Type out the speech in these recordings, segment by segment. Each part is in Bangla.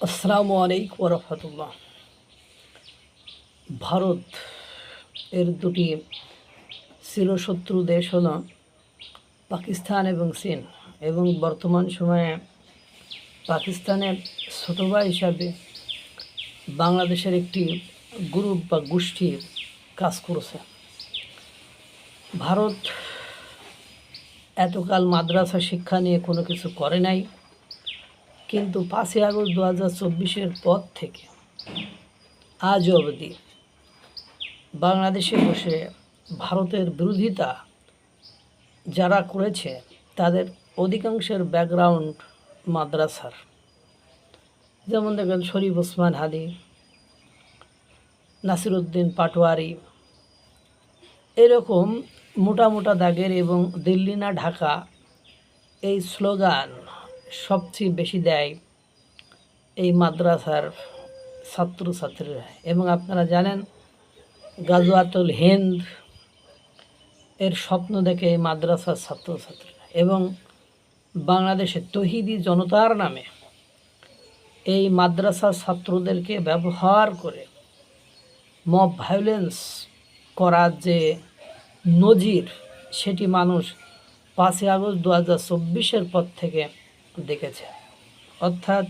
আসসালামু আলাইকুম রহমতুল্লাহ। ভারত এর দুটি চিরশত্রু দেশ হল পাকিস্তান এবং চীন, এবং বর্তমান সময়ে পাকিস্তানের ছোট ভাই হিসাবে বাংলাদেশের একটি গ্রুপ বা গোষ্ঠী কাজ করছে। ভারত এতকাল মাদ্রাসা শিক্ষা নিয়ে কোনো কিছু করে নাই, কিন্তু 5ই আগস্ট 2024-এর পর থেকে আজ অবধি বাংলাদেশে বসে ভারতের বিরোধিতা যারা করেছে তাদের অধিকাংশের ব্যাকগ্রাউন্ড মাদ্রাসার। যেমন দেখেন শরীফ ওসমান হাদি, নাসিরউদ্দিন পাটোয়ারি, এরকম মোটা মোটা দাগের, এবং দিল্লি না ঢাকা এই স্লোগান সবচেয়ে বেশি দেয় এই মাদ্রাসার ছাত্রছাত্রীরা। এবং আপনারা জানেন গাজওয়াতুল হিন্দ এর স্বপ্ন দেখে এই মাদ্রাসার ছাত্রছাত্রীরা, এবং বাংলাদেশে তৌহিদি জনতার নামে এই মাদ্রাসার ছাত্রদেরকে ব্যবহার করে মব ভায়োলেন্স করার যে নজির, সেটি মানুষ 5ই আগস্ট 2024-এর পর থেকে দেখেছে। অর্থাৎ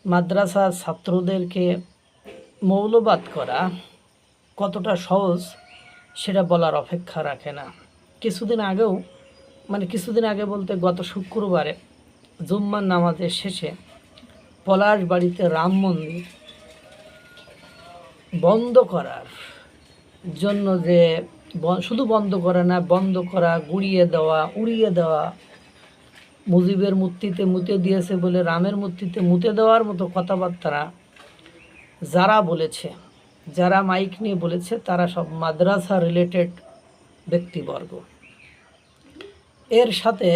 মাদ্রাসার ছাত্রদেরকে মৌলবাদ করা কতটা সহজ সেটা বলার অপেক্ষা রাখে না। কিছুদিন আগে বলতে গত শুক্রবারে জুম্মার নামাজের শেষে পলাশবাড়িতে রাম মন্দির বন্ধ করার জন্য যে শুধু বন্ধ করা না, বন্ধ করা, গুড়িয়ে দেওয়া, উড়িয়ে দেওয়া, মুজিবের মূর্তিতে মুতে দিয়েছে বলে রামের মূর্তিতে মুতে দেওয়ার মতো কথাবার্তা যারা বলেছে, যারা মাইক নিয়ে বলেছে, তারা সব মাদ্রাসা রিলেটেড ব্যক্তিবর্গ। এর সাথে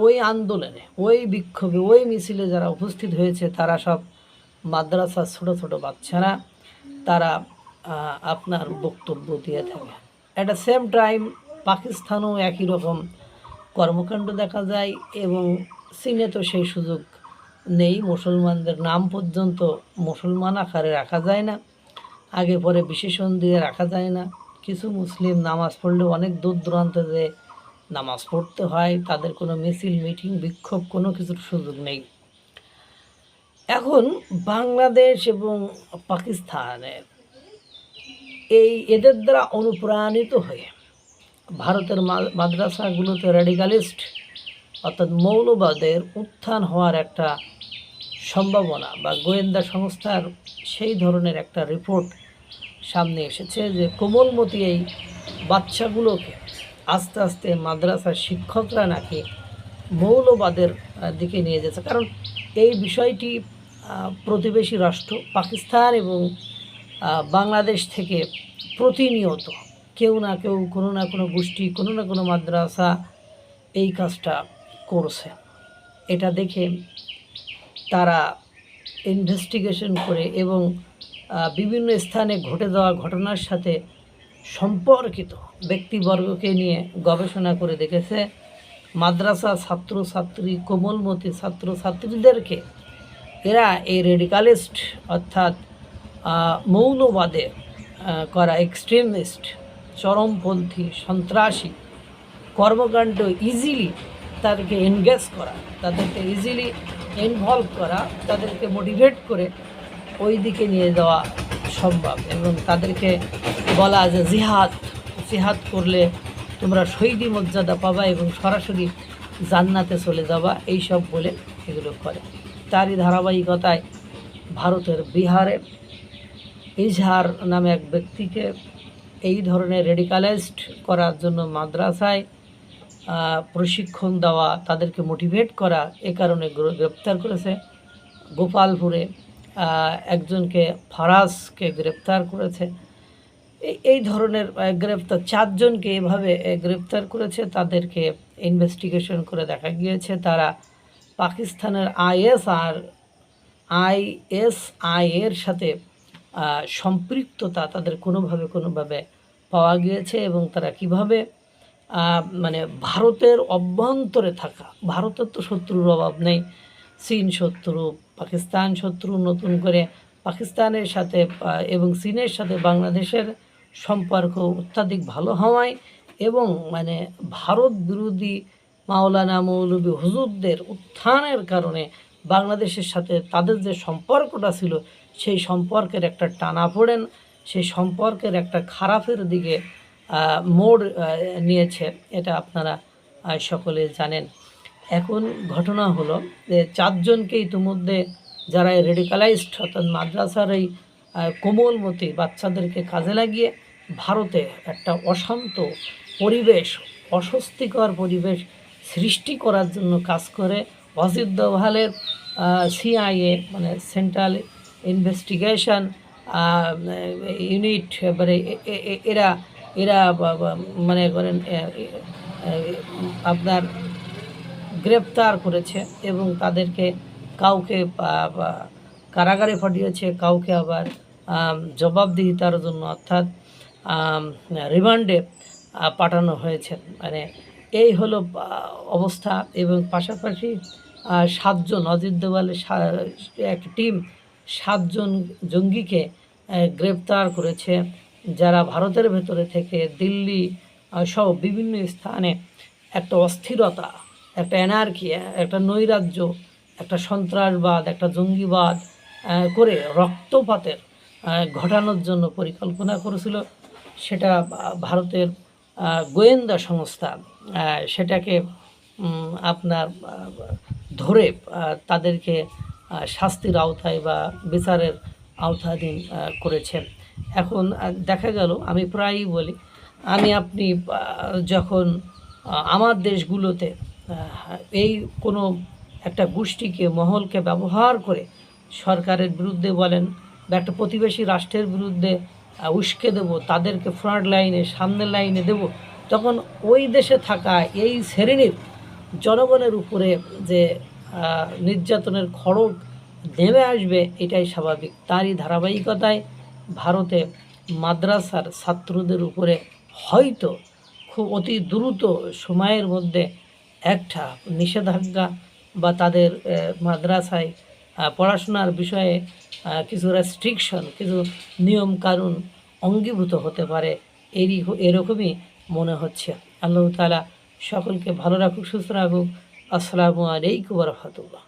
ওই আন্দোলনে, ওই বিক্ষোভে, ওই মিছিলে যারা উপস্থিত হয়েছে তারা সব মাদ্রাসার ছোট ছোট বাচ্চারা, তারা আপনার বক্তব্য দিয়ে থাকে। অ্যাট দ্য সেম টাইম পাকিস্তানেও একই রকম কর্মকাণ্ড দেখা যায়, এবং চীনে তো সেই সুযোগ নেই। মুসলমানদের নাম পর্যন্ত মুসলমান আকারে রাখা যায় না, আগে পরে বিশেষণ দিয়ে রাখা যায় না। কিছু মুসলিম নামাজ পড়লে অনেক দূর দূরান্তে যে নামাজ পড়তে হয়, তাদের কোনো মিছিল, মিটিং, বিক্ষোভ কোনো কিছুর সুযোগ নেই। এখন বাংলাদেশ এবং পাকিস্তানের এদের দ্বারা অনুপ্রাণিত হয়ে ভারতের মাদ্রাসাগুলোতে র্যাডিকালিস্ট অর্থাৎ মৌলবাদের উত্থান হওয়ার একটা সম্ভাবনা, বা গোয়েন্দা সংস্থার সেই ধরনের একটা রিপোর্ট সামনে এসেছে যে কোমলমতি এই বাচ্চাগুলোকে আস্তে আস্তে মাদ্রাসার শিক্ষকরা নাকি মৌলবাদের দিকে নিয়ে যাচ্ছে। কারণ এই বিষয়টি প্রতিবেশী রাষ্ট্র পাকিস্তান এবং বাংলাদেশ থেকে প্রতিনিয়ত কেউ না কেউ, কোনো না কোনো গোষ্ঠী, কোনো না কোনো মাদ্রাসা এই কাজটা করছে। এটা দেখে তারা ইনভেস্টিগেশন করে এবং বিভিন্ন স্থানে ঘটে যাওয়া ঘটনার সাথে সম্পর্কিত ব্যক্তিবর্গকে নিয়ে গবেষণা করে দেখেছে মাদ্রাসা ছাত্রছাত্রী, কোমলমতি ছাত্রছাত্রীদেরকে এরা এই রেডিকালিস্ট অর্থাৎ মৌলবাদে করা এক্সট্রিমিস্ট, চরমপন্থী, সন্ত্রাসী কর্মকাণ্ড ইজিলি তাদেরকে এনগেজ করা, তাদেরকে ইজিলি ইনভলভ করা, তাদেরকে মোটিভেট করে ওই দিকে নিয়ে যাওয়া সম্ভব। এবং তাদেরকে বলা যে জিহাদ করলে তোমরা শহীদি মর্যাদা পাবা এবং সরাসরি জান্নাতে চলে যাবা, এইসব বলে এগুলো করে। তারই ধারাবাহিকতায় ভারতের বিহারে ইজহার নামে এক ব্যক্তিকে এই ধরনের রেডিকালাইজড করার জন্য মাদ্রাসায় প্রশিক্ষণ দেওয়া, তাদেরকে মোটিভেট করা, এ কারণে গ্রেপ্তার করেছে। গোপালপুরে একজনকে, ফারাজকে গ্রেপ্তার করেছে। এই ধরনের গ্রেপ্তার 4 জনকে এভাবে গ্রেপ্তার করেছে। তাদেরকে ইনভেস্টিগেশন করে দেখা গিয়েছে তারা পাকিস্তানের আইএসআই এর সাথে সম্পৃক্ততা তাদের কোনোভাবে পাওয়া গিয়েছে, এবং তারা কিভাবে ভারতের অভ্যন্তরে থাকা, ভারতের তো শত্রুর অভাব নেই, চীন শত্রু, পাকিস্তান শত্রু, নতুন করে পাকিস্তানের সাথে এবং চীনের সাথে বাংলাদেশের সম্পর্ক অত্যাধিক ভালো হওয়ায় এবং মানে ভারত বিরোধী মাওলানা মৌলভী হুজুরদের উত্থানের কারণে বাংলাদেশের সাথে তাদের যে সম্পর্কটা ছিল সেই সম্পর্কের একটা টানাপোড়েন, সেই সম্পর্কের একটা খারাপের দিকে মোড় নিয়েছে, এটা আপনারা সকলে জানেন। এখন ঘটনা হলো যে 4 জনকে ইতিমধ্যে যারা রেডিকালাইজড অর্থাৎ মাদ্রাসার এই কোমলমতি বাচ্চাদেরকে কাজে লাগিয়ে ভারতে একটা অশান্ত পরিবেশ, অস্বস্তিকর পরিবেশ সৃষ্টি করার জন্য কাজ করে অজিত দোভালের সিআইএ মানে সেন্ট্রাল ইনভেস্টিগেশন ইউনিট, মানে এরা এরা মনে করেন আপনার গ্রেপ্তার করেছে এবং তাদেরকে কাউকে কারাগারে পাঠিয়েছে, কাউকে আবার জবাবদিহিতার জন্য অর্থাৎ রিমান্ডে পাঠানো হয়েছে। মানে এই হলো অবস্থা। এবং পাশাপাশি 7 জন অজিত দোভালের একটা টিম 7 জন জঙ্গিকে গ্রেপ্তার করেছে, যারা ভারতের ভেতরে থেকে দিল্লি সহ বিভিন্ন স্থানে একটা অস্থিরতা, একটা অ্যানার্কি, একটা নৈরাজ্য, একটা সন্ত্রাসবাদ, একটা জঙ্গিবাদ করে রক্তপাতের ঘটানোর জন্য পরিকল্পনা করেছিল। সেটা ভারতের গোয়েন্দা সংস্থা সেটাকে আপনার ধরে তাদেরকে শাস্তির আওতায় বা বিচারের আওতাধীন করেছে। এখন দেখা গেল, আমি প্রায়ই বলি, আপনি যখন আমার দেশগুলোতে এই কোনো একটা গোষ্ঠীকে, মহলকে ব্যবহার করে সরকারের বিরুদ্ধে বলেন বা একটা প্রতিবেশী রাষ্ট্রের বিরুদ্ধে উস্কে দেব, তাদেরকে ফ্রন্ট লাইনে, সামনের লাইনে দেব, তখন ওই দেশে থাকা এই শ্রেণীর জনগণের উপরে যে নির্যাতনের খড়গ নেমে আসবে, এটাই স্বাভাবিক। তারই ধারাবাহিকতায় ভারতে মাদ্রাসার ছাত্রদের উপরে হয়তো খুব অতি দ্রুত সময়ের মধ্যে একটা নিষেধাজ্ঞা বা তাদের মাদ্রাসায় পড়াশোনার বিষয়ে কিছু রেস্ট্রিকশন, কিছু নিয়ম কানুন অঙ্গীভূত হতে পারে, এরকমই মনে হচ্ছে। আল্লাহ তাআলা সকলকে ভালো রাখুক, সুস্থ রাখুক। আসসালামু আলাইকুম ওয়া রাহমাতুল্লাহ।